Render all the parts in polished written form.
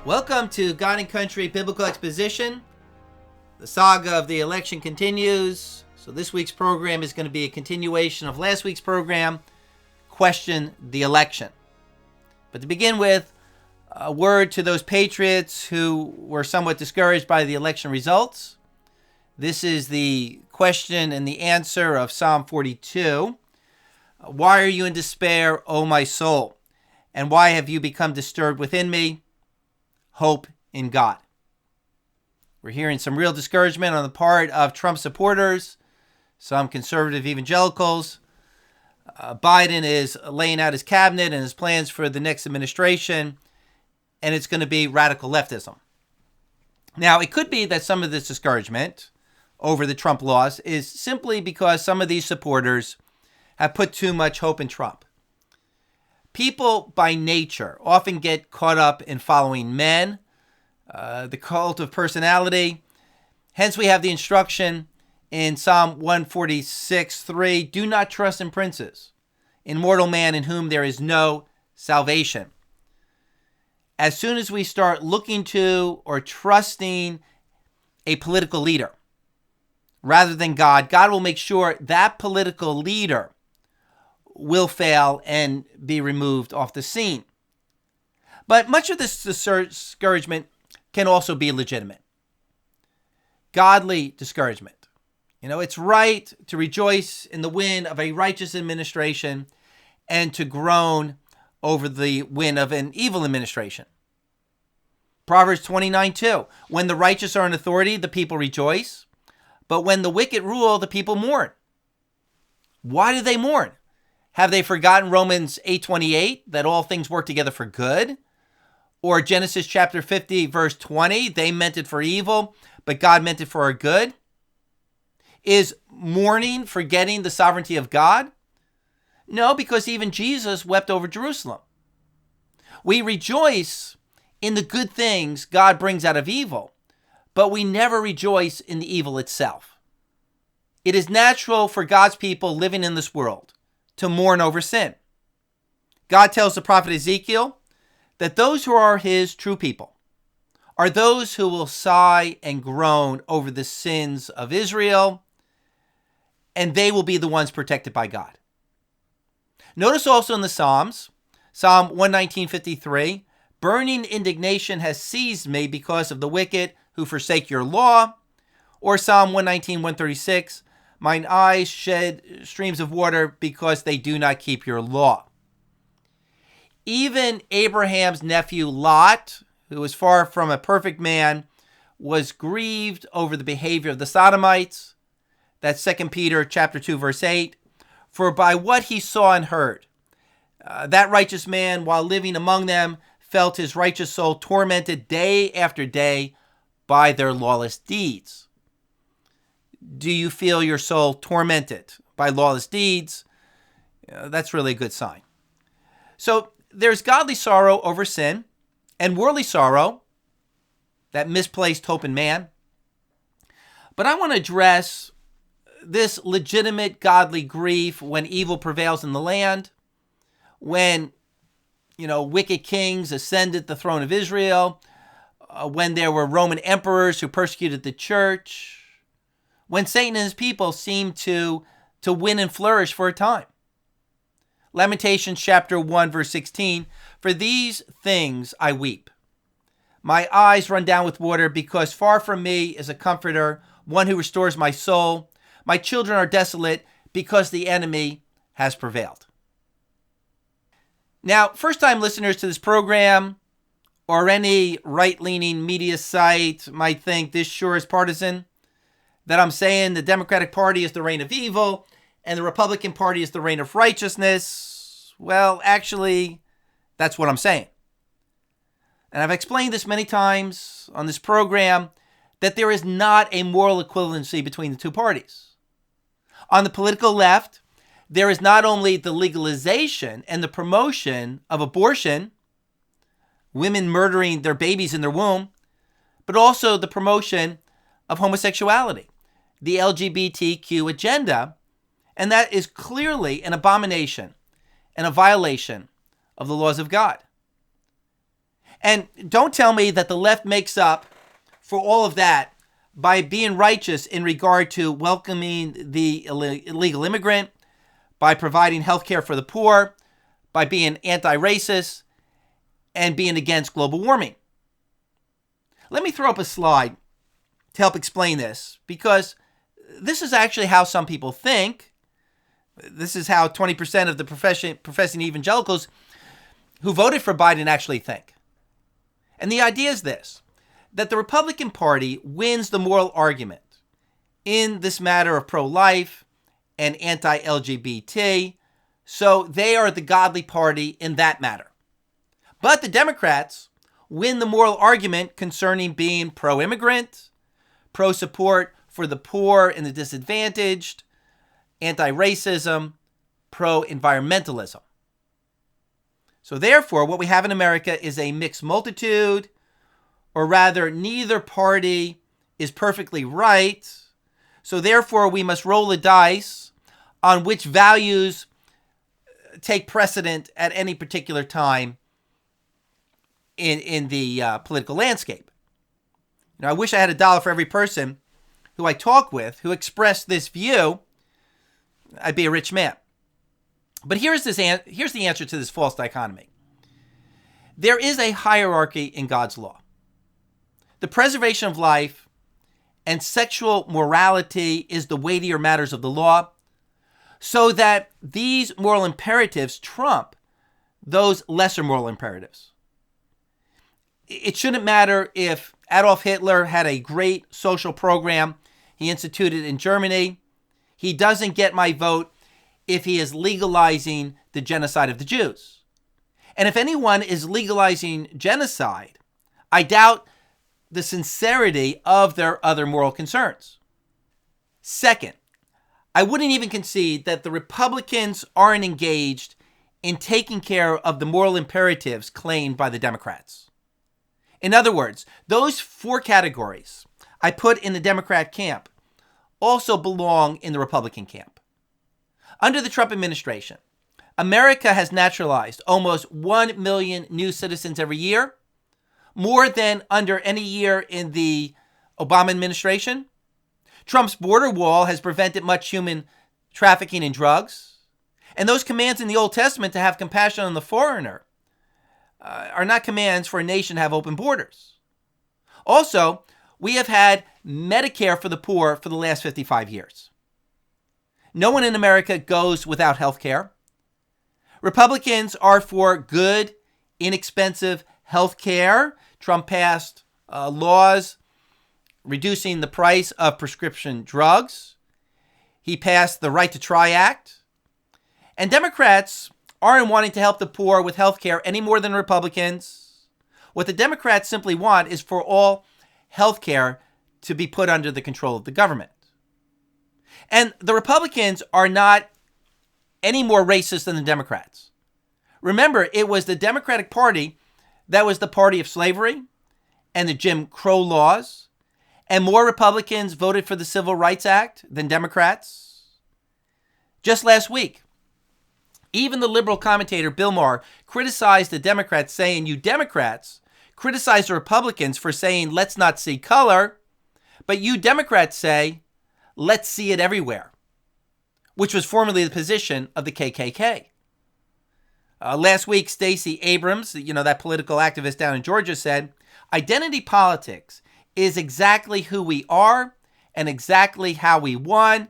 Welcome to God and Country Biblical Exposition. The saga of the election continues. So this week's program is going to be a continuation of last week's program, Question the Election. But to begin with, a word to those patriots who were somewhat discouraged by the election results. This is the question and the answer of Psalm 42. Why are you in despair, O my soul? And why have you become disturbed within me? Hope in God. We're hearing some real discouragement on the part of Trump supporters, some conservative evangelicals. Biden is laying out his cabinet and his plans for the next administration, and it's going to be radical leftism. Now, it could be that some of this discouragement over the Trump loss is simply because some of these supporters have put too much hope in Trump. People by nature often get caught up in following men, the cult of personality. Hence, we have the instruction in Psalm 146:3, do not trust in princes, in mortal man in whom there is no salvation. As soon as we start looking to or trusting a political leader rather than God, God will make sure that political leader will fail and be removed off the scene. But much of this discouragement can also be legitimate. Godly discouragement. It's right to rejoice in the win of a righteous administration and to groan over the win of an evil administration. Proverbs 29:2. When the righteous are in authority, the people rejoice. But when the wicked rule, the people mourn. Why do they mourn? Have they forgotten Romans 8:28, that all things work together for good? Or Genesis chapter 50, verse 20, they meant it for evil, but God meant it for our good? Is mourning forgetting the sovereignty of God? No, because even Jesus wept over Jerusalem. We rejoice in the good things God brings out of evil, but we never rejoice in the evil itself. It is natural for God's people living in this world to mourn over sin. God tells the prophet Ezekiel that those who are his true people are those who will sigh and groan over the sins of Israel, and they will be the ones protected by God. Notice also in the Psalms, Psalm 119:53, burning indignation has seized me because of the wicked who forsake your law. Or Psalm 119:136, mine eyes shed streams of water because they do not keep your law. Even Abraham's nephew Lot, who was far from a perfect man, was grieved over the behavior of the Sodomites. That's 2 Peter chapter 2, verse 8. For by what he saw and heard, that righteous man, while living among them, felt his righteous soul tormented day after day by their lawless deeds. Do you feel your soul tormented by lawless deeds? That's really a good sign. So there's godly sorrow over sin and worldly sorrow, that misplaced hope in man. But I want to address this legitimate godly grief when evil prevails in the land, when, wicked kings ascended the throne of Israel, when there were Roman emperors who persecuted the church, when Satan and his people seemed to win and flourish for a time. Lamentations chapter 1, verse 16, for these things I weep. My eyes run down with water because far from me is a comforter, one who restores my soul. My children are desolate because the enemy has prevailed. Now, first-time listeners to this program or any right-leaning media site might think this sure is partisan, that I'm saying the Democratic Party is the reign of evil and the Republican Party is the reign of righteousness. Well, actually, that's what I'm saying. And I've explained this many times on this program, that there is not a moral equivalency between the two parties. On the political left, there is not only the legalization and the promotion of abortion, women murdering their babies in their womb, but also the promotion of homosexuality, the LGBTQ agenda, and that is clearly an abomination and a violation of the laws of God. And don't tell me that the left makes up for all of that by being righteous in regard to welcoming the illegal immigrant, by providing health care for the poor, by being anti-racist, and being against global warming. Let me throw up a slide to help explain this, because this is actually how some people think. This is how 20% of the professing evangelicals who voted for Biden actually think. And the idea is this, that the Republican Party wins the moral argument in this matter of pro-life and anti-LGBT, so they are the godly party in that matter. But the Democrats win the moral argument concerning being pro-immigrant, pro-support for the poor and the disadvantaged, anti-racism, pro-environmentalism. So therefore, what we have in America is a mixed multitude, or rather, neither party is perfectly right. So therefore, we must roll the dice on which values take precedent at any particular time in the political landscape. Now, I wish I had $1 for every person who I talk with who expressed this view. I'd be a rich man. But here's the answer to this false dichotomy. There is a hierarchy in God's law. The preservation of life and sexual morality is the weightier matters of the law, so that these moral imperatives trump those lesser moral imperatives. It shouldn't matter if Adolf Hitler had a great social program he instituted in Germany. He doesn't get my vote if he is legalizing the genocide of the Jews. And if anyone is legalizing genocide, I doubt the sincerity of their other moral concerns. Second, I wouldn't even concede that the Republicans aren't engaged in taking care of the moral imperatives claimed by the Democrats. In other words, those 4 categories I put in the Democrat camp also belong in the Republican camp. Under the Trump administration, America has naturalized almost 1 million new citizens every year, more than under any year in the Obama administration. Trump's border wall has prevented much human trafficking in drugs. And those commands in the Old Testament to have compassion on the foreigner are not commands for a nation to have open borders. Also, we have had Medicare for the poor for the last 55 years. No one in America goes without health care. Republicans are for good, inexpensive health care. Trump passed laws reducing the price of prescription drugs. He passed the Right to Try Act. And Democrats aren't wanting to help the poor with health care any more than Republicans. What the Democrats simply want is for all health care to be put under the control of the government. And the Republicans are not any more racist than the Democrats. Remember, it was the Democratic Party that was the party of slavery and the Jim Crow laws, and more Republicans voted for the Civil Rights Act than Democrats. Just last week, even the liberal commentator Bill Maher criticized the Democrats, saying, "You Democrats criticize the Republicans for saying, 'Let's not see color,' but you Democrats say, 'Let's see it everywhere,'" which was formerly the position of the KKK. Last week, Stacey Abrams, that political activist down in Georgia, said, "Identity politics is exactly who we are and exactly how we won."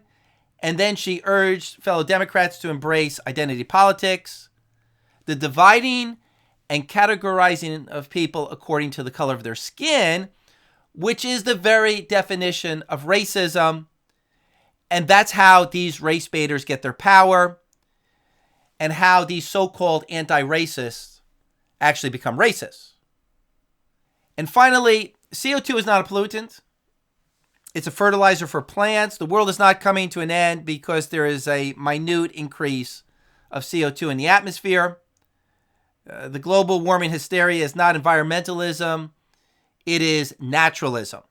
And then she urged fellow Democrats to embrace identity politics, the dividing and categorizing of people according to the color of their skin, which is the very definition of racism. And that's how these race baiters get their power, and how these so-called anti-racists actually become racist. And finally, CO2 is not a pollutant. It's a fertilizer for plants. The world is not coming to an end because there is a minute increase of CO2 in the atmosphere. The global warming hysteria is not environmentalism. It is naturalism,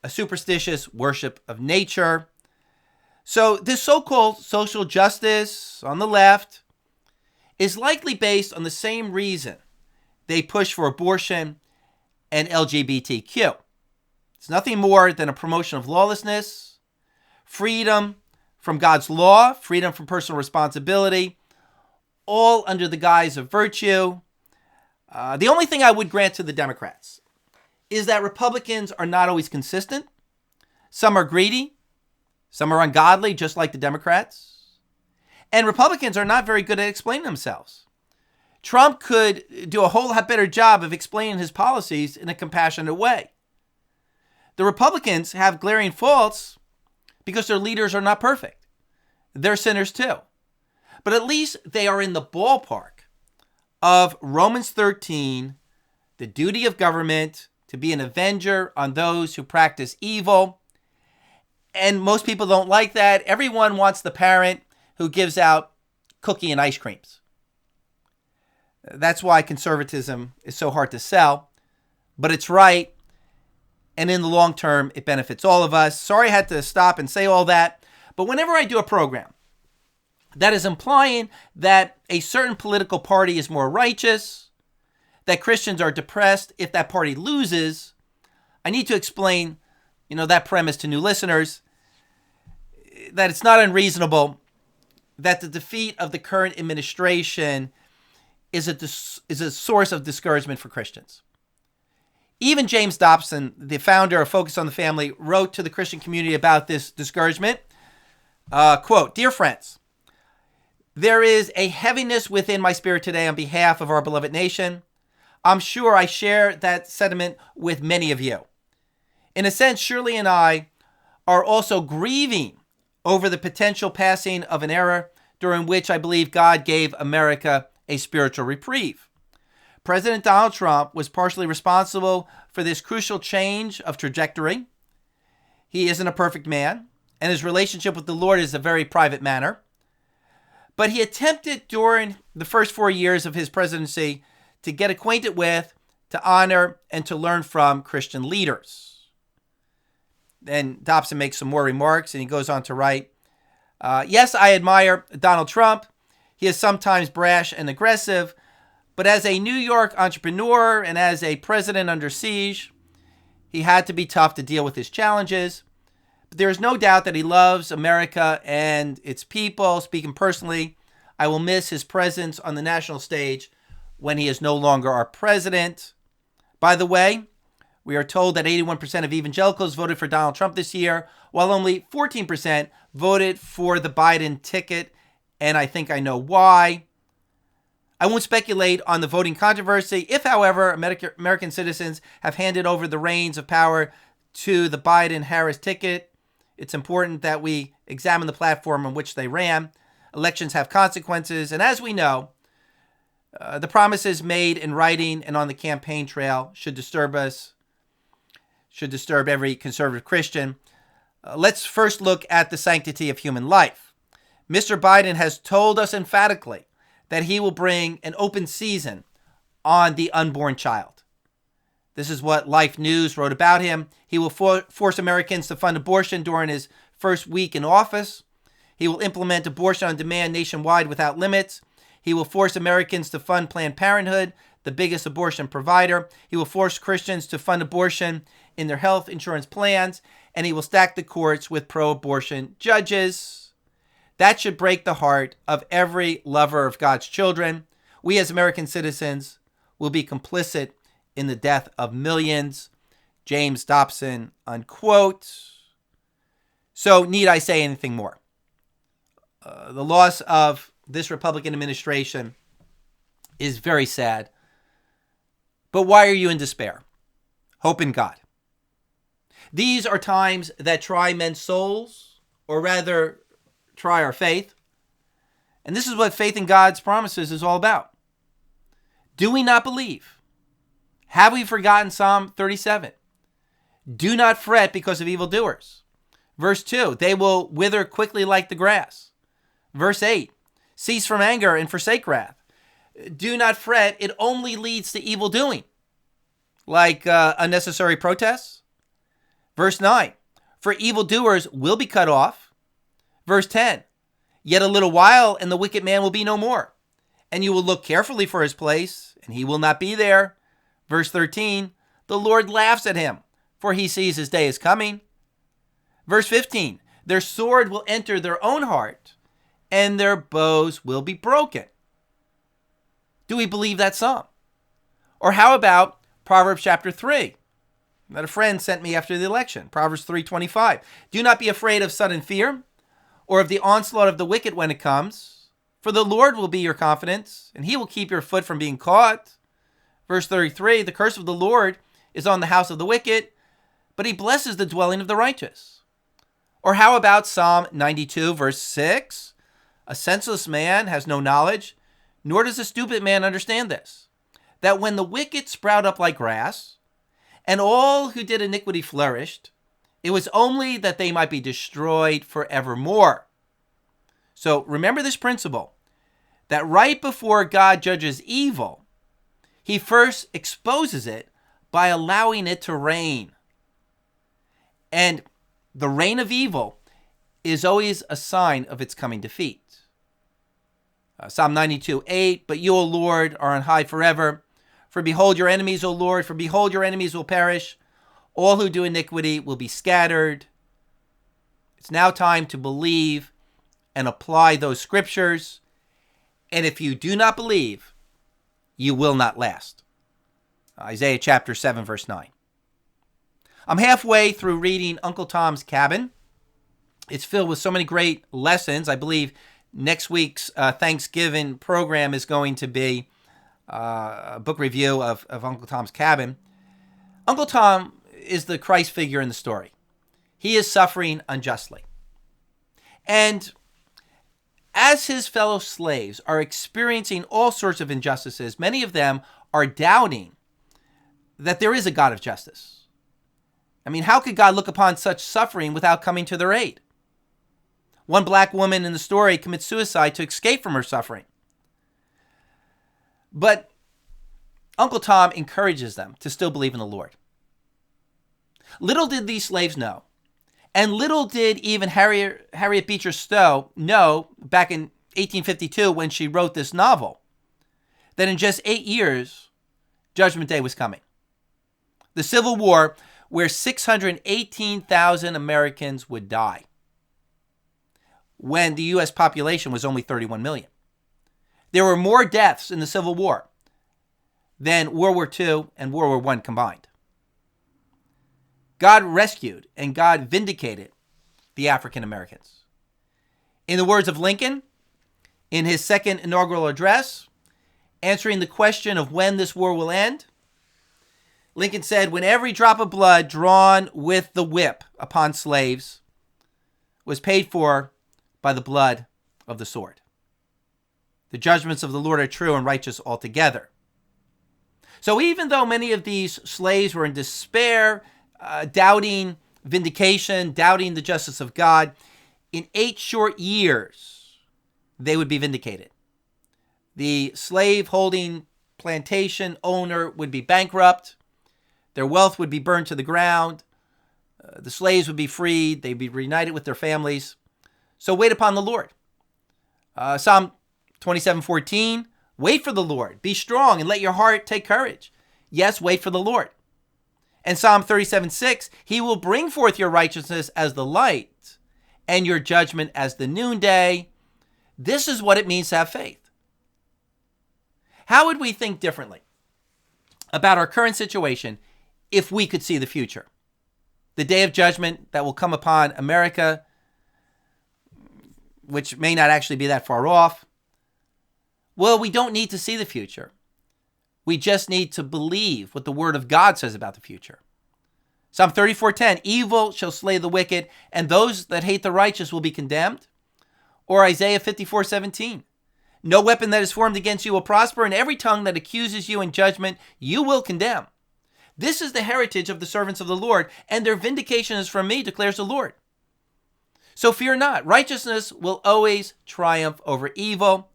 a superstitious worship of nature. So this so-called social justice on the left is likely based on the same reason they push for abortion and LGBTQ. It's nothing more than a promotion of lawlessness, freedom from God's law, freedom from personal responsibility, all under the guise of virtue. The only thing I would grant to the Democrats is that Republicans are not always consistent. Some are greedy. Some are ungodly, just like the Democrats. And Republicans are not very good at explaining themselves. Trump could do a whole lot better job of explaining his policies in a compassionate way. The Republicans have glaring faults because their leaders are not perfect. They're sinners too. But at least they are in the ballpark of Romans 13, the duty of government to be an avenger on those who practice evil. And most people don't like that. Everyone wants the parent who gives out cookie and ice creams. That's why conservatism is so hard to sell. But it's right. And in the long term, it benefits all of us. Sorry I had to stop and say all that. But whenever I do a program that is implying that a certain political party is more righteous, that Christians are depressed if that party loses, I need to explain, that premise to new listeners, that it's not unreasonable that the defeat of the current administration is a source of discouragement for Christians. Even James Dobson, the founder of Focus on the Family, wrote to the Christian community about this discouragement. Quote, "Dear friends, there is a heaviness within my spirit today on behalf of our beloved nation. I'm sure I share that sentiment with many of you. In a sense, Shirley and I are also grieving over the potential passing of an era during which I believe God gave America a spiritual reprieve. President Donald Trump was partially responsible for this crucial change of trajectory. He isn't a perfect man, and his relationship with the Lord is a very private matter. But he attempted during the first 4 years of his presidency to get acquainted with, to honor, and to learn from Christian leaders." Then Dobson makes some more remarks, and he goes on to write, "Yes, I admire Donald Trump. He is sometimes brash and aggressive, but as a New York entrepreneur and as a president under siege, he had to be tough to deal with his challenges. But there is no doubt that he loves America and its people. Speaking personally, I will miss his presence on the national stage when he is no longer our president." By the way, we are told that 81% of evangelicals voted for Donald Trump this year, while only 14% voted for the Biden ticket, and I think I know why. I won't speculate on the voting controversy. If, however, American citizens have handed over the reins of power to the Biden-Harris ticket, it's important that we examine the platform on which they ran. Elections have consequences, and as we know, the promises made in writing and on the campaign trail should disturb us, should disturb every conservative Christian. Let's first look at the sanctity of human life. Mr. Biden has told us emphatically that he will bring an open season on the unborn child. This is what Life News wrote about him. He will force Americans to fund abortion during his first week in office. He will implement abortion on demand nationwide without limits. He will force Americans to fund Planned Parenthood, the biggest abortion provider. He will force Christians to fund abortion in their health insurance plans, and he will stack the courts with pro-abortion judges. That should break the heart of every lover of God's children. We as American citizens will be complicit in the death of millions. James Dobson, unquote. So need I say anything more? The loss of this Republican administration is very sad. But why are you in despair? Hope in God. These are times that try men's souls, or rather, try our faith. And this is what faith in God's promises is all about. Do we not believe? Have we forgotten Psalm 37? Do not fret because of evildoers. Verse 2, they will wither quickly like the grass. Verse 8, cease from anger and forsake wrath. Do not fret, it only leads to evil doing, like unnecessary protests. Verse 9, for evildoers will be cut off. Verse 10, yet a little while and the wicked man will be no more, and you will look carefully for his place, and he will not be there. Verse 13, the Lord laughs at him, for he sees his day is coming. Verse 15, their sword will enter their own heart, and their bows will be broken. Do we believe that psalm? Or how about Proverbs chapter 3 that a friend sent me after the election? Proverbs 3:25. Do not be afraid of sudden fear or of the onslaught of the wicked when it comes, for the Lord will be your confidence, and he will keep your foot from being caught. Verse 33, the curse of the Lord is on the house of the wicked, but he blesses the dwelling of the righteous. Or how about Psalm 92, verse 6? A senseless man has no knowledge, nor does a stupid man understand this, that when the wicked sprout up like grass, and all who did iniquity flourished, it was only that they might be destroyed forevermore. So remember this principle, that right before God judges evil, he first exposes it by allowing it to reign. And the reign of evil is always a sign of its coming defeat. Psalm 92:8, but you, O Lord, are on high forever. For behold your enemies, O Lord, for behold your enemies will perish. All who do iniquity will be scattered. It's now time to believe and apply those scriptures. And if you do not believe, you will not last. Isaiah chapter 7, verse 9. I'm halfway through reading Uncle Tom's Cabin. It's filled with so many great lessons. I believe next week's Thanksgiving program is going to be a book review of Uncle Tom's Cabin. Uncle Tom is the Christ figure in the story. He is suffering unjustly. And as his fellow slaves are experiencing all sorts of injustices, many of them are doubting that there is a God of justice. I mean, how could God look upon such suffering without coming to their aid? One black woman in the story commits suicide to escape from her suffering. But Uncle Tom encourages them to still believe in the Lord. Little did these slaves know, and little did even Harriet Beecher Stowe know back in 1852 when she wrote this novel, that in just 8 years, Judgment Day was coming. The Civil War, where 618,000 Americans would die, when the U.S. population was only 31 million. There were more deaths in the Civil War than World War II and World War I combined. God rescued and God vindicated the African Americans. In the words of Lincoln, in his second inaugural address, answering the question of when this war will end, Lincoln said, when every drop of blood drawn with the whip upon slaves was paid for by the blood of the sword. The judgments of the Lord are true and righteous altogether. So even though many of these slaves were in despair, doubting vindication, doubting the justice of God, in 8 short years, they would be vindicated. The slave-holding plantation owner would be bankrupt. Their wealth would be burned to the ground. The slaves would be freed. They'd be reunited with their families. So wait upon the Lord. Psalm 27:14, wait for the Lord. Be strong and let your heart take courage. Yes, wait for the Lord. And Psalm 37:6, he will bring forth your righteousness as the light and your judgment as the noonday. This is what it means to have faith. How would we think differently about our current situation if we could see the future? The day of judgment that will come upon America, which may not actually be that far off. Well, we don't need to see the future. We just need to believe what the Word of God says about the future. Psalm 34:10, evil shall slay the wicked, and those that hate the righteous will be condemned. Or Isaiah 54:17, no weapon that is formed against you will prosper, and every tongue that accuses you in judgment you will condemn. This is the heritage of the servants of the Lord, and their vindication is from me, declares the Lord. So fear not. Righteousness will always triumph over evil.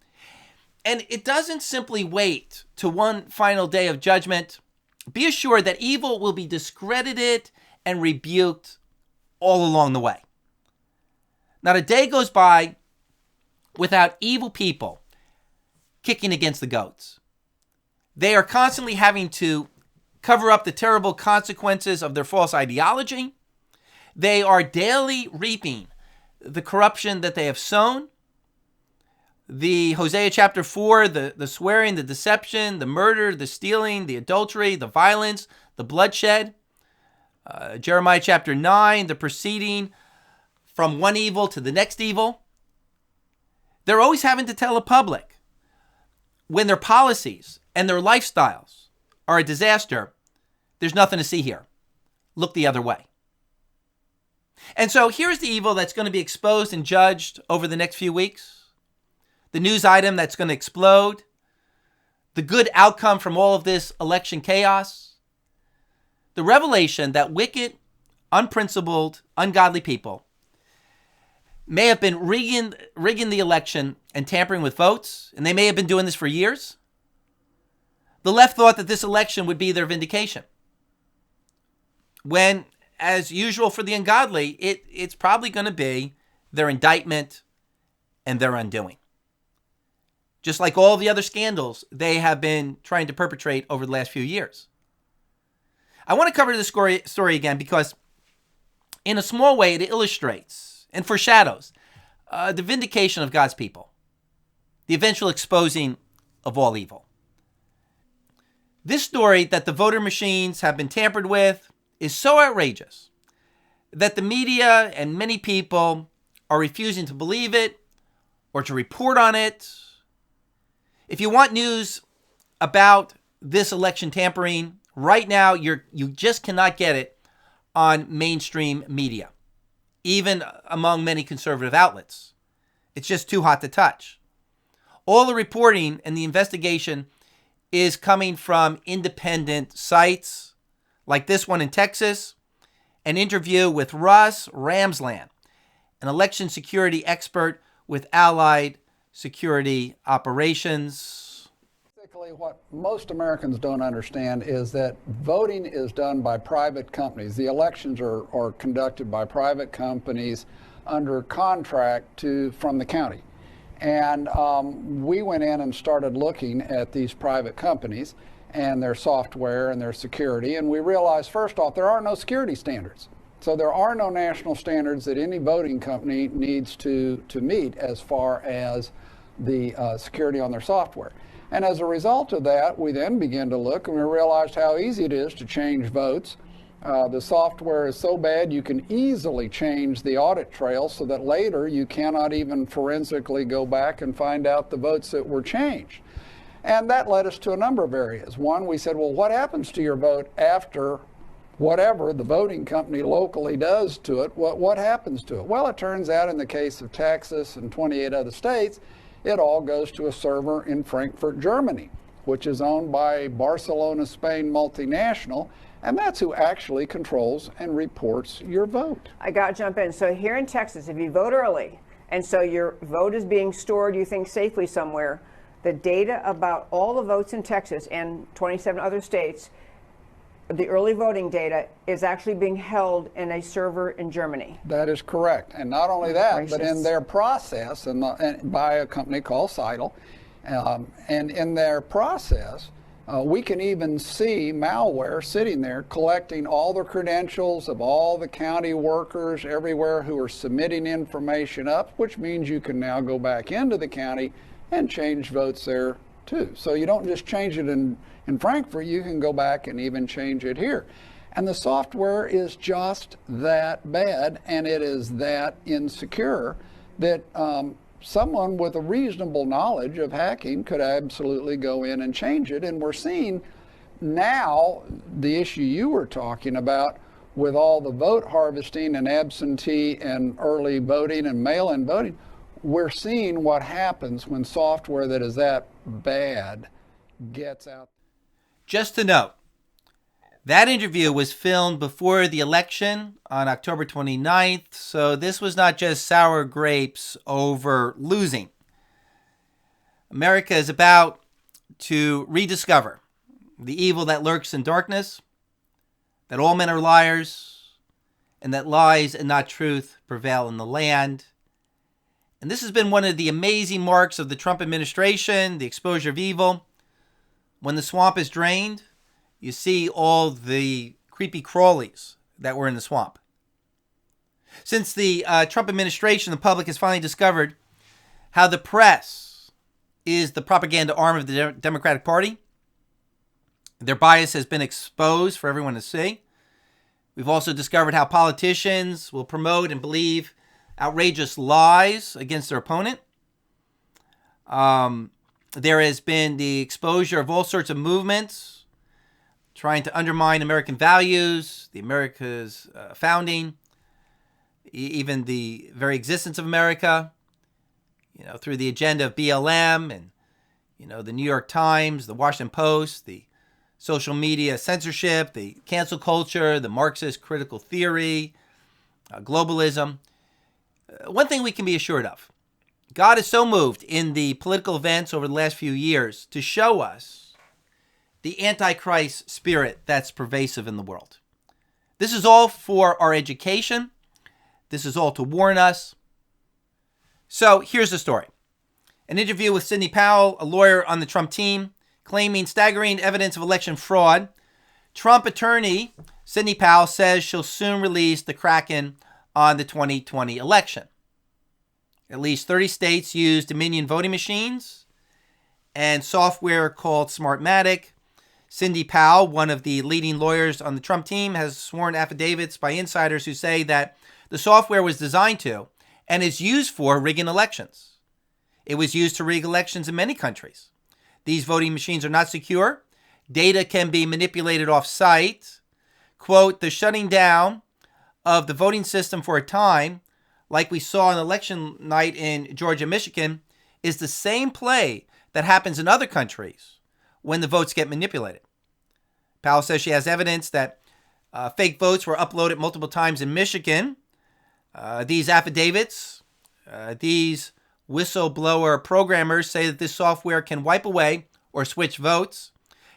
And it doesn't simply wait to one final day of judgment. Be assured that evil will be discredited and rebuked all along the way. Not a day goes by without evil people kicking against the goats. They are constantly having to cover up the terrible consequences of their false ideology. They are daily reaping the corruption that they have sown. The Hosea chapter 4, the swearing, the deception, the murder, the stealing, the adultery, the violence, the bloodshed. Jeremiah chapter 9, the proceeding from one evil to the next evil. They're always having to tell the public when their policies and their lifestyles are a disaster, there's nothing to see here. Look the other way. And so here's the evil that's going to be exposed and judged over the next few weeks. The news item that's going to explode. The good outcome from all of this election chaos. The revelation that wicked, unprincipled, ungodly people may have been rigging the election and tampering with votes, and they may have been doing this for years. The left thought that this election would be their vindication, when, as usual for the ungodly, it's probably going to be their indictment and their undoing. Just like all the other scandals they have been trying to perpetrate over the last few years. I want to cover this story again because in a small way it illustrates and foreshadows the vindication of God's people, the eventual exposing of all evil. This story that the voter machines have been tampered with is so outrageous that the media and many people are refusing to believe it or to report on it. If you want news about this election tampering, right now you just cannot get it on mainstream media, even among many conservative outlets. It's just too hot to touch. All the reporting and the investigation is coming from independent sites like this one in Texas, an interview with Russ Ramsland, an election security expert with Allied Security Operations. Basically, what most Americans don't understand is that voting is done by private companies. The elections are conducted by private companies under contract from the county. And we went in and started looking at these private companies and their software and their security, and we realized, first off, there are no security standards. So there are no national standards that any voting company needs to meet as far as the security on their software. And as a result of that, we then began to look and we realized how easy it is to change votes. The software is so bad you can easily change the audit trail so that later you cannot even forensically go back and find out the votes that were changed. And that led us to a number of areas. One, we said, well, what happens to your vote after whatever the voting company locally does to it? What happens to it? Well, it turns out in the case of Texas and 28 other states, it all goes to a server in Frankfurt, Germany, which is owned by Barcelona, Spain multinational, and that's who actually controls and reports your vote. I got to jump in. So here in Texas, if you vote early, and so your vote is being stored, you think, safely somewhere, the data about all the votes in Texas and 27 other states, the early voting data is actually being held in a server in Germany. That is correct. And not only that, but in their process, and by a company called Seidel, and in their process, we can even see malware sitting there collecting all the credentials of all the county workers everywhere who are submitting information up, which means you can now go back into the county and change votes there too. So you don't just change it in Frankfurt, you can go back and even change it here. And the software is just that bad, and it is that insecure that someone with a reasonable knowledge of hacking could absolutely go in and change it. And we're seeing now the issue you were talking about with all the vote harvesting and absentee and early voting and mail-in voting. We're seeing what happens when software that is that bad gets out. Just to note, that interview was filmed before the election on October 29th, so this was not just sour grapes over losing. America is about to rediscover the evil that lurks in darkness, that all men are liars, and that lies and not truth prevail in the land. And this has been one of the amazing marks of the Trump administration, the exposure of evil. When the swamp is drained, you see all the creepy crawlies that were in the swamp. Since the Trump administration, the public has finally discovered how the press is the propaganda arm of the Democratic Party. Their bias has been exposed for everyone to see. We've also discovered how politicians will promote and believe outrageous lies against their opponent. There has been the exposure of all sorts of movements trying to undermine American values, the America's founding, even the very existence of America, through the agenda of BLM and, the New York Times, the Washington Post, the social media censorship, the cancel culture, the Marxist critical theory, globalism. One thing we can be assured of, God is so moved in the political events over the last few years to show us the Antichrist spirit that's pervasive in the world. This is all for our education. This is all to warn us. So here's the story. An interview with Sidney Powell, a lawyer on the Trump team, claiming staggering evidence of election fraud. Trump attorney Sidney Powell says she'll soon release the Kraken on the 2020 election. At least 30 states use Dominion voting machines and software called Smartmatic. Sidney Powell, one of the leading lawyers on the Trump team, has sworn affidavits by insiders who say that the software was designed to and is used for rigging elections. It was used to rig elections in many countries. These voting machines are not secure. Data can be manipulated off-site. Quote, the shutting down of the voting system for a time, like we saw on election night in Georgia, Michigan, is the same play that happens in other countries when the votes get manipulated. Powell says she has evidence that fake votes were uploaded multiple times in Michigan. These affidavits, these whistleblower programmers say that this software can wipe away or switch votes.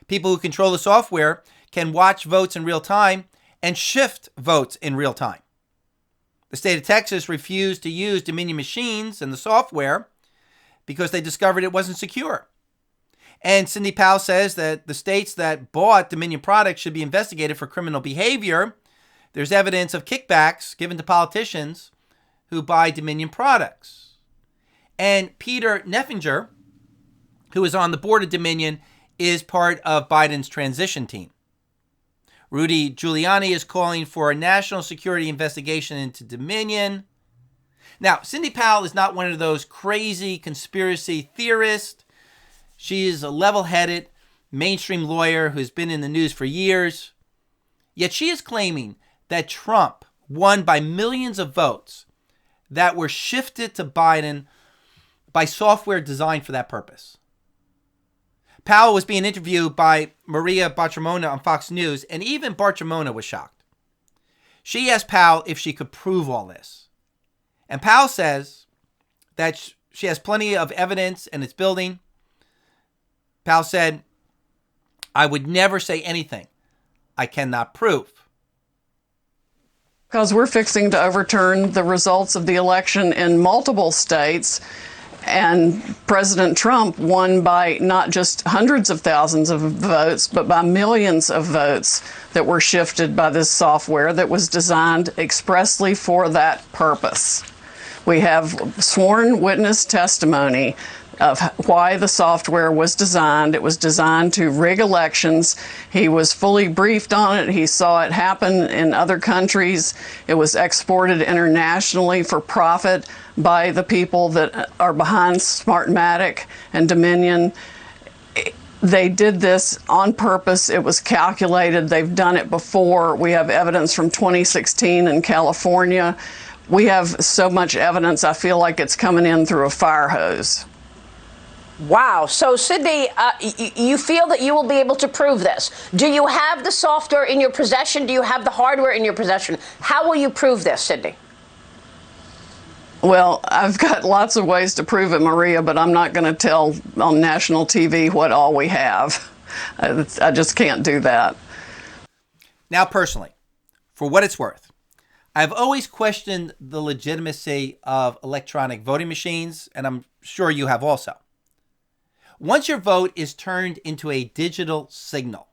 People who control the software can watch votes in real time and shift votes in real time. The state of Texas refused to use Dominion machines and the software because they discovered it wasn't secure. And Sidney Powell says that the states that bought Dominion products should be investigated for criminal behavior. There's evidence of kickbacks given to politicians who buy Dominion products. And Peter Neffinger, who is on the board of Dominion, is part of Biden's transition team. Rudy Giuliani is calling for a national security investigation into Dominion. Now, Sidney Powell is not one of those crazy conspiracy theorists. She is a level-headed, mainstream lawyer who's been in the news for years. Yet she is claiming that Trump won by millions of votes that were shifted to Biden by software designed for that purpose. Powell was being interviewed by Maria Bartiromo on Fox News, and even Bartiromo was shocked. She asked Powell if she could prove all this. And Powell says that she has plenty of evidence and it's building. Powell said, I would never say anything I cannot prove. Because we're fixing to overturn the results of the election in multiple states. And President Trump won by not just hundreds of thousands of votes, but by millions of votes that were shifted by this software that was designed expressly for that purpose. We have sworn witness testimony of why the software was designed. It was designed to rig elections. He was fully briefed on it. He saw it happen in other countries. It was exported internationally for profit by the people that are behind Smartmatic and Dominion. They did this on purpose. It was calculated. They've done it before. We have evidence from 2016 in California. We have so much evidence, I feel like it's coming in through a fire hose. Wow. So, Sidney, you feel that you will be able to prove this. Do you have the software in your possession? Do you have the hardware in your possession? How will you prove this, Sidney? Well, I've got lots of ways to prove it, Maria, but I'm not going to tell on national TV what all we have. I just can't do that. Now, personally, for what it's worth, I've always questioned the legitimacy of electronic voting machines, and I'm sure you have also. Once your vote is turned into a digital signal,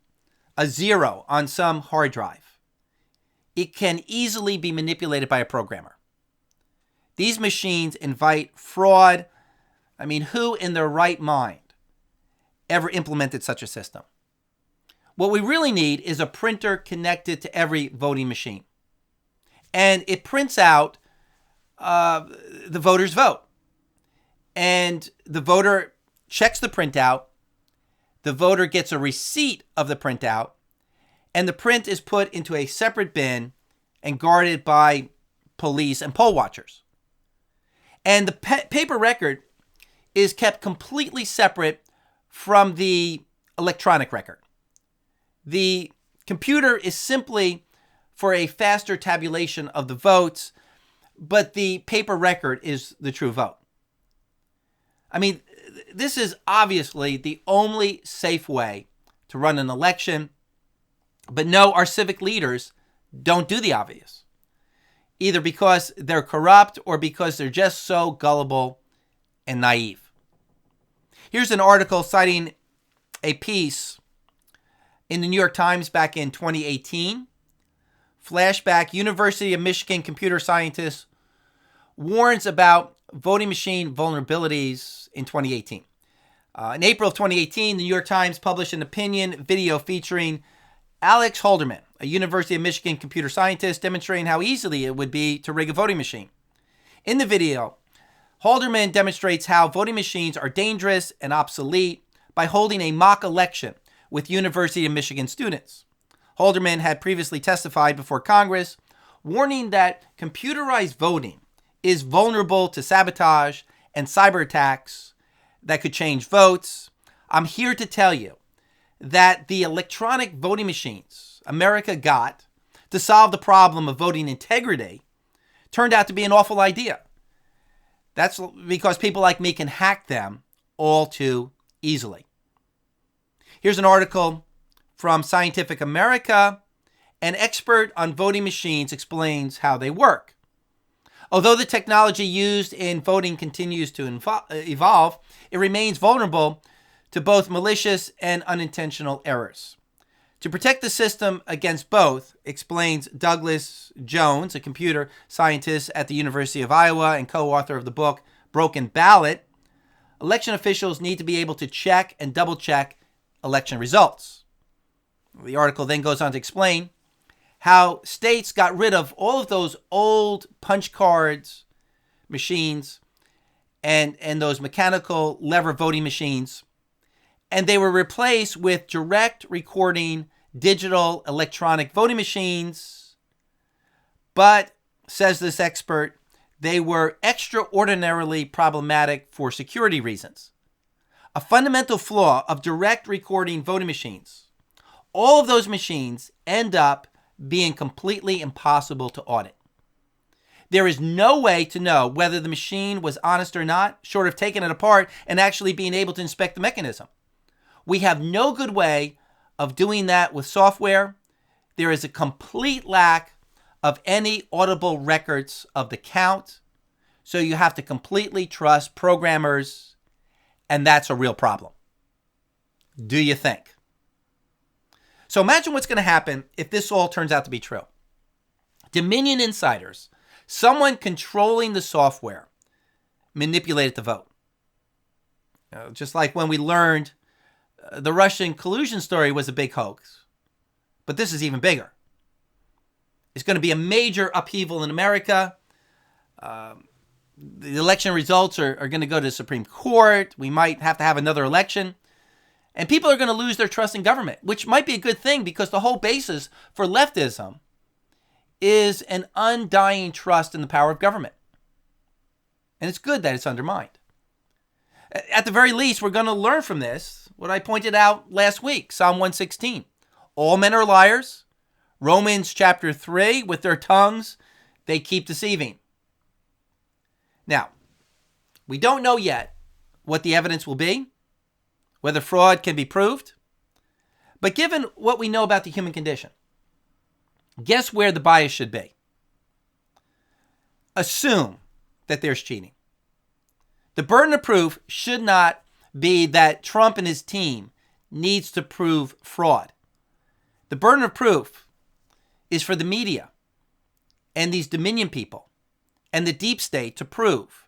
a zero on some hard drive, it can easily be manipulated by a programmer. These machines invite fraud. I mean, who in their right mind ever implemented such a system? What we really need is a printer connected to every voting machine. And it prints out the voter's vote. And the voter checks the printout. The voter gets a receipt of the printout. And the print is put into a separate bin and guarded by police and poll watchers. And the paper record is kept completely separate from the electronic record. The computer is simply for a faster tabulation of the votes, but the paper record is the true vote. I mean, this is obviously the only safe way to run an election, but no, our civic leaders don't do the obvious, either because they're corrupt or because they're just so gullible and naive. Here's an article citing a piece in the New York Times back in 2018. Flashback: University of Michigan computer scientist warns about voting machine vulnerabilities in 2018. In April of 2018, the New York Times published an opinion video featuring Alex Halderman, a University of Michigan computer scientist, demonstrating how easily it would be to rig a voting machine. In the video, Halderman demonstrates how voting machines are dangerous and obsolete by holding a mock election with University of Michigan students. Halderman had previously testified before Congress, warning that computerized voting is vulnerable to sabotage and cyber attacks that could change votes. I'm here to tell you that the electronic voting machines America got to solve the problem of voting integrity turned out to be an awful idea. That's because people like me can hack them all too easily. Here's an article from Scientific America. An expert on voting machines explains how they work. Although the technology used in voting continues to evolve, it remains vulnerable to both malicious and unintentional errors. To protect the system against both, explains Douglas Jones, a computer scientist at the University of Iowa and co-author of the book Broken Ballot, election officials need to be able to check and double-check election results. The article then goes on to explain how states got rid of all of those old punch cards machines and those mechanical lever voting machines, and they were replaced with direct recording digital electronic voting machines. But, says this expert, they were extraordinarily problematic for security reasons. A fundamental flaw of direct recording voting machines. All of those machines end up being completely impossible to audit. There is no way to know whether the machine was honest or not, short of taking it apart and actually being able to inspect the mechanism. We have no good way of doing that with software. There is a complete lack of any auditable records of the count, so you have to completely trust programmers, and that's a real problem. Do you think? So imagine what's going to happen if this all turns out to be true. Dominion insiders, someone controlling the software, manipulated the vote. Just like when we learned the Russian collusion story was a big hoax. But this is even bigger. It's going to be a major upheaval in America. The election results are going to go to the Supreme Court. We might have to have another election. And people are going to lose their trust in government, which might be a good thing because the whole basis for leftism is an undying trust in the power of government. And it's good that it's undermined. At the very least, we're going to learn from this what I pointed out last week, Psalm 116. All men are liars. Romans chapter 3, with their tongues, they keep deceiving. Now, we don't know yet what the evidence will be, whether fraud can be proved. But given what we know about the human condition, guess where the bias should be? Assume that there's cheating. The burden of proof should not be that Trump and his team needs to prove fraud. The burden of proof is for the media and these Dominion people and the deep state to prove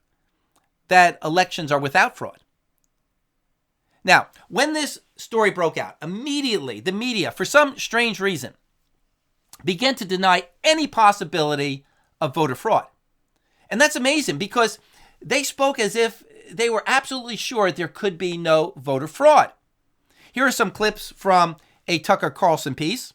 that elections are without fraud. Now, when this story broke out, immediately the media, for some strange reason, began to deny any possibility of voter fraud. And that's amazing because they spoke as if they were absolutely sure there could be no voter fraud. Here are some clips from a Tucker Carlson piece.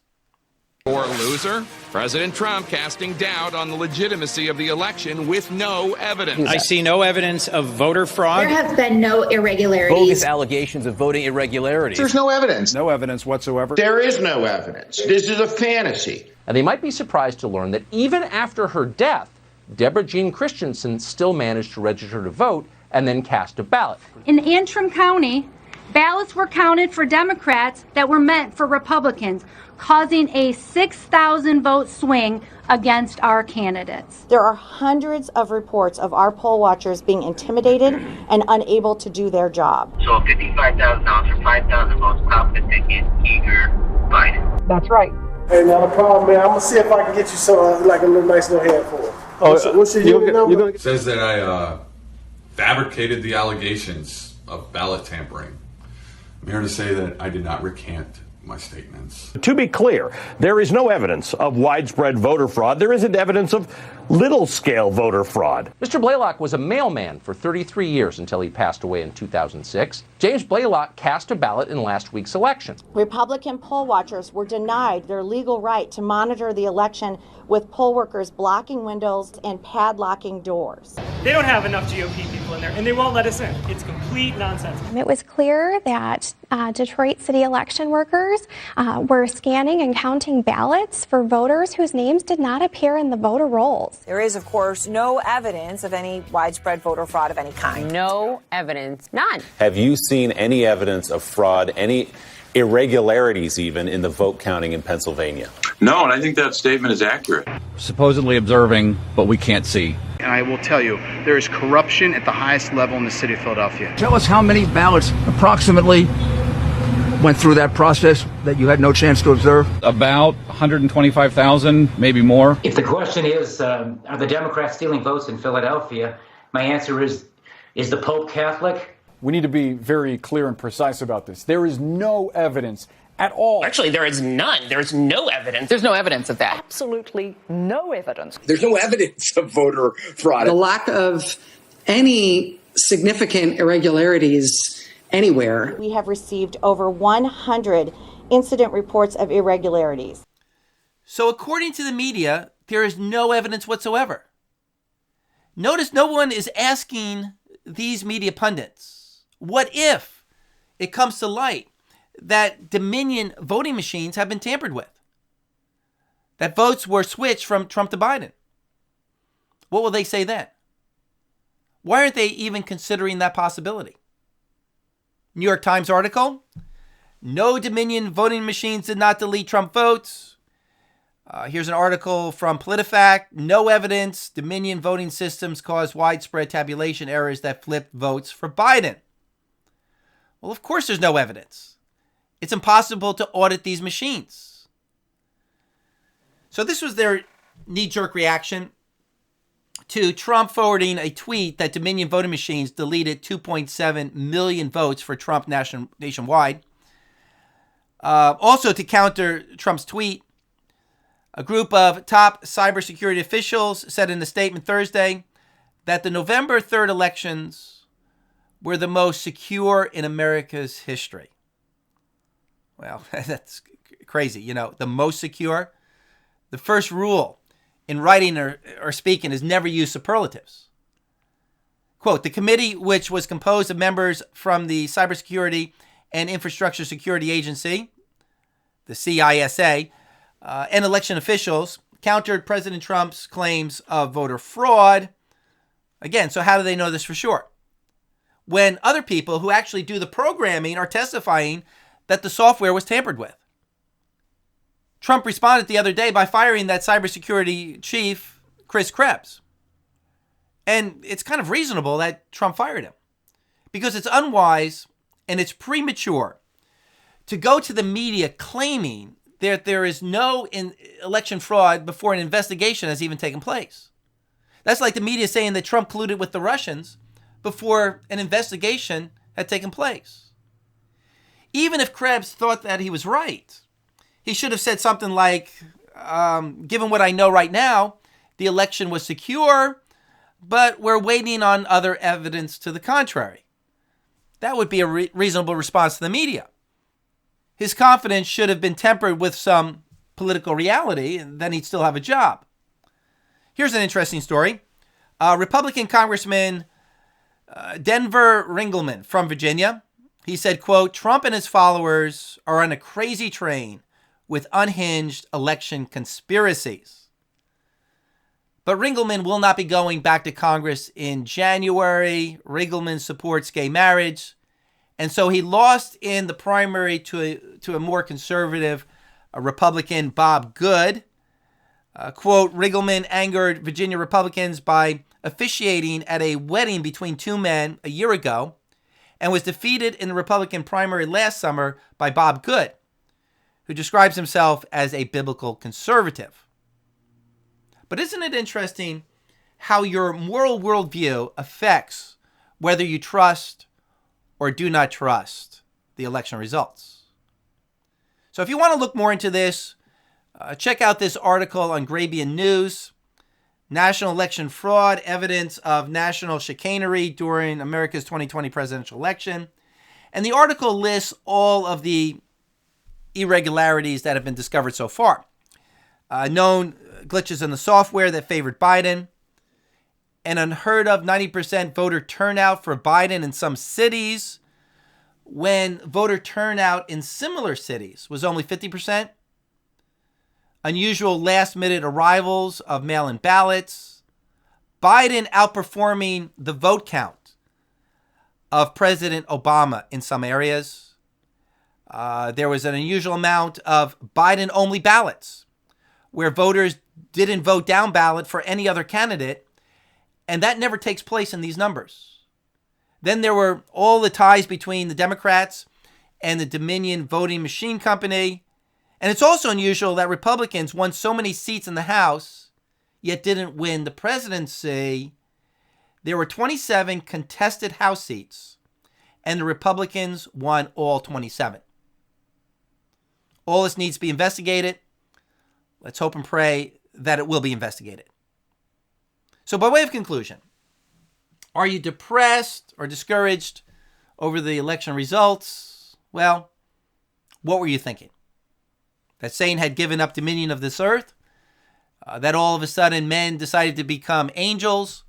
Or loser, President Trump casting doubt on the legitimacy of the election with no evidence. I see no evidence of voter fraud. There have been no irregularities. Bogus allegations of voting irregularities. There's no evidence. No evidence whatsoever. There is no evidence. This is a fantasy. And they might be surprised to learn that even after her death, Deborah Jean Christensen still managed to register to vote and then cast a ballot. In Antrim County, ballots were counted for Democrats that were meant for Republicans, causing a 6,000 vote swing against our candidates. There are hundreds of reports of our poll watchers being intimidated and unable to do their job. So $55,000 for 5,000 votes, confident ticket, eager, Biden. That's right. Hey, not a problem, man. I'm gonna see if I can get you some, like a little nice little handful. What's your unit number? It says that I fabricated the allegations of ballot tampering. I'm here to say that I did not recant my statements. To be clear, there is no evidence of widespread voter fraud. There isn't evidence of little-scale voter fraud. Mr. Blaylock was a mailman for 33 years until he passed away in 2006. James Blaylock cast a ballot in last week's election. Republican poll watchers were denied their legal right to monitor the election with poll workers blocking windows and padlocking doors. They don't have enough GOP people in there, and they won't let us in. It's complete nonsense. It was clear that Detroit city election workers were scanning and counting ballots for voters whose names did not appear in the voter rolls. There is, of course, no evidence of any widespread voter fraud of any kind. No evidence. None. Have you seen any evidence of fraud, any irregularities even in the vote counting in Pennsylvania? No, and I think that statement is accurate. Supposedly observing, but we can't see. And I will tell you, there is corruption at the highest level in the city of Philadelphia. Tell us how many ballots approximately went through that process that you had no chance to observe? About 125,000, maybe more. If the question is, are the Democrats stealing votes in Philadelphia, my answer is the Pope Catholic? We need to be very clear and precise about this. There is no evidence at all. Actually, there is none. There's no evidence. There's no evidence of that. Absolutely no evidence. There's no evidence of voter fraud. The lack of any significant irregularities anywhere. We have received over 100 incident reports of irregularities. So according to the media, there is no evidence whatsoever. Notice no one is asking these media pundits, what if it comes to light that Dominion voting machines have been tampered with? That votes were switched from Trump to Biden? What will they say then? Why aren't they even considering that possibility? New York Times article, no Dominion voting machines did not delete Trump votes. Here's an article from PolitiFact. No evidence. Dominion voting systems caused widespread tabulation errors that flipped votes for Biden. Well, of course there's no evidence. It's impossible to audit these machines. So this was their knee-jerk reaction to Trump forwarding a tweet that Dominion voting machines deleted 2.7 million votes for Trump nationwide. Also, to counter Trump's tweet, a group of top cybersecurity officials said in a statement Thursday that the November 3rd elections were the most secure in America's history. Well, that's crazy. You know, the most secure. The first rule in writing or speaking is never use superlatives. Quote, the committee, which was composed of members from the Cybersecurity and Infrastructure Security Agency, the CISA, and election officials, countered President Trump's claims of voter fraud. Again, so how do they know this for sure? When other people who actually do the programming are testifying that the software was tampered with. Trump responded the other day by firing that cybersecurity chief, Chris Krebs. And it's kind of reasonable that Trump fired him, because it's unwise and it's premature to go to the media claiming that there is no election fraud before an investigation has even taken place. That's like the media saying that Trump colluded with the Russians before an investigation had taken place. Even if Krebs thought that he was right, he should have said something like, given what I know right now, the election was secure, but we're waiting on other evidence to the contrary. That would be a reasonable response to the media. His confidence should have been tempered with some political reality, and then he'd still have a job. Here's an interesting story. Republican Congressman Denver Ringelman from Virginia, he said, quote, Trump and his followers are on a crazy train with unhinged election conspiracies. But Ringelman will not be going back to Congress in January. Ringelman supports gay marriage. And so he lost in the primary to a more conservative Republican, Bob Good. Quote, Ringelman angered Virginia Republicans by officiating at a wedding between two men a year ago and was defeated in the Republican primary last summer by Bob Good, who describes himself as a biblical conservative. But isn't it interesting how your moral worldview affects whether you trust or do not trust the election results? So if you want to look more into this, check out this article on Grabian News, National Election Fraud, Evidence of National Chicanery During America's 2020 Presidential Election. And the article lists all of the irregularities that have been discovered so far. Known glitches in the software that favored Biden, an unheard of 90% voter turnout for Biden in some cities when voter turnout in similar cities was only 50%. Unusual last-minute arrivals of mail-in ballots. Biden outperforming the vote count of President Obama in some areas. There was an unusual amount of Biden-only ballots where voters didn't vote down ballot for any other candidate, and that never takes place in these numbers. Then there were all the ties between the Democrats and the Dominion Voting Machine Company. And it's also unusual that Republicans won so many seats in the House, yet didn't win the presidency. There were 27 contested House seats, and the Republicans won all 27. All this needs to be investigated. Let's hope and pray that it will be investigated. So by way of conclusion, are you depressed or discouraged over the election results? Well, what were you thinking? That Satan had given up dominion of this earth? That all of a sudden men decided to become angels?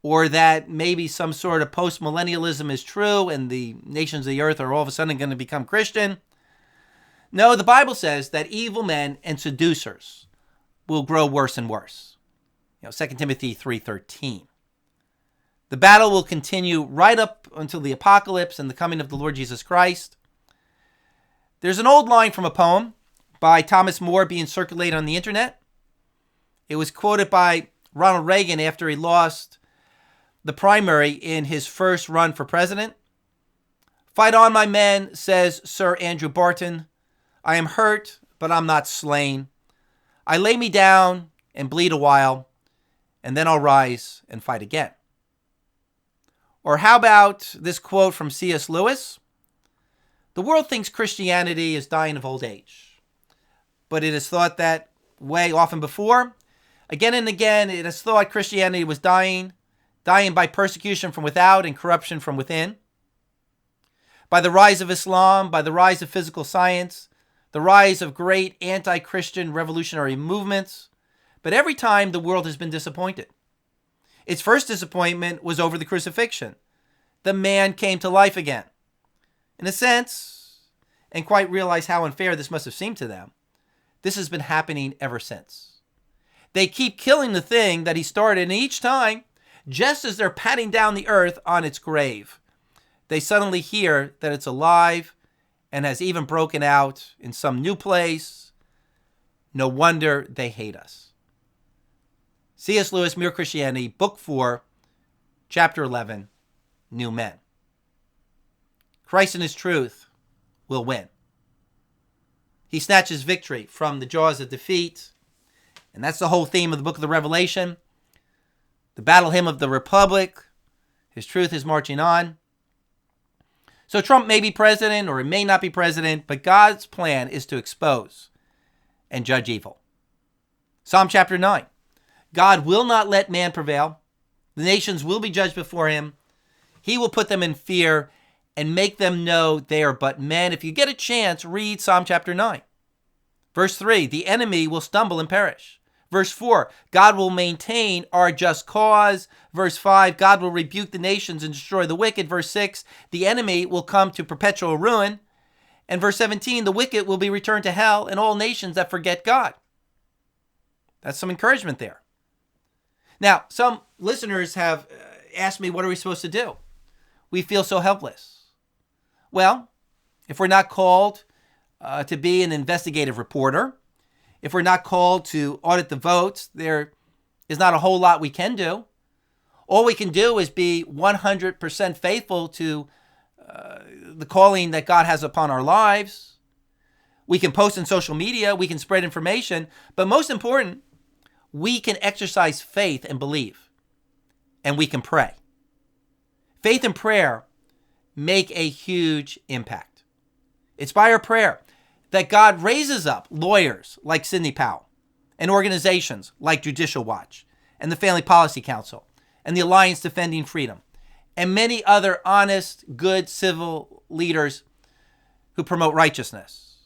Or that maybe some sort of post-millennialism is true and the nations of the earth are all of a sudden going to become Christian? No, the Bible says that evil men and seducers will grow worse and worse. 2 Timothy 3:13. The battle will continue right up until the apocalypse and the coming of the Lord Jesus Christ. There's an old line from a poem by Thomas More being circulated on the internet. It was quoted by Ronald Reagan after he lost the primary in his first run for president. Fight on, my men, says Sir Andrew Barton. I am hurt, but I'm not slain. I lay me down and bleed a while, and then I'll rise and fight again. Or how about this quote from C.S. Lewis? The world thinks Christianity is dying of old age, but it has thought that way often before. Again and again, it has thought Christianity was dying by persecution from without and corruption from within. By the rise of Islam, by the rise of physical science, the rise of great anti-Christian revolutionary movements. But every time the world has been disappointed. Its first disappointment was over the crucifixion. The man came to life again. In a sense, and quite realize how unfair this must have seemed to them, this has been happening ever since. They keep killing the thing that he started, and each time, just as they're patting down the earth on its grave, they suddenly hear that it's alive and has even broken out in some new place. No wonder they hate us. C.S. Lewis, Mere Christianity, Book 4, Chapter 11, New Men. Christ and his truth will win. He snatches victory from the jaws of defeat. And that's the whole theme of the book of the Revelation. The battle hymn of the Republic. His truth is marching on. So Trump may be president or he may not be president, but God's plan is to expose and judge evil. Psalm chapter 9. God will not let man prevail. The nations will be judged before him. He will put them in fear and make them know they are but men. If you get a chance, read Psalm chapter 9. Verse 3, the enemy will stumble and perish. Verse 4, God will maintain our just cause. Verse 5, God will rebuke the nations and destroy the wicked. Verse 6, the enemy will come to perpetual ruin. And verse 17, the wicked will be returned to hell and all nations that forget God. That's some encouragement there. Now, some listeners have asked me, what are we supposed to do? We feel so helpless. Well, if we're not called to be an investigative reporter, if we're not called to audit the votes, there is not a whole lot we can do. All we can do is be 100% faithful to the calling that God has upon our lives. We can post on social media, we can spread information, but most important, we can exercise faith and believe, and we can pray. Faith and prayer make a huge impact. It's by our prayer that God raises up lawyers like Sidney Powell and organizations like Judicial Watch and the Family Policy Council and the Alliance Defending Freedom and many other honest, good civil leaders who promote righteousness.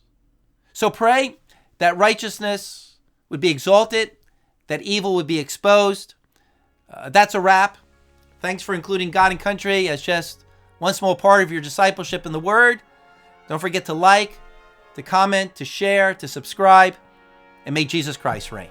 So pray that righteousness would be exalted, that evil would be exposed. That's a wrap. Thanks for including God and country as just one small part of your discipleship in the Word. Don't forget to like, to comment, to share, to subscribe, and may Jesus Christ reign.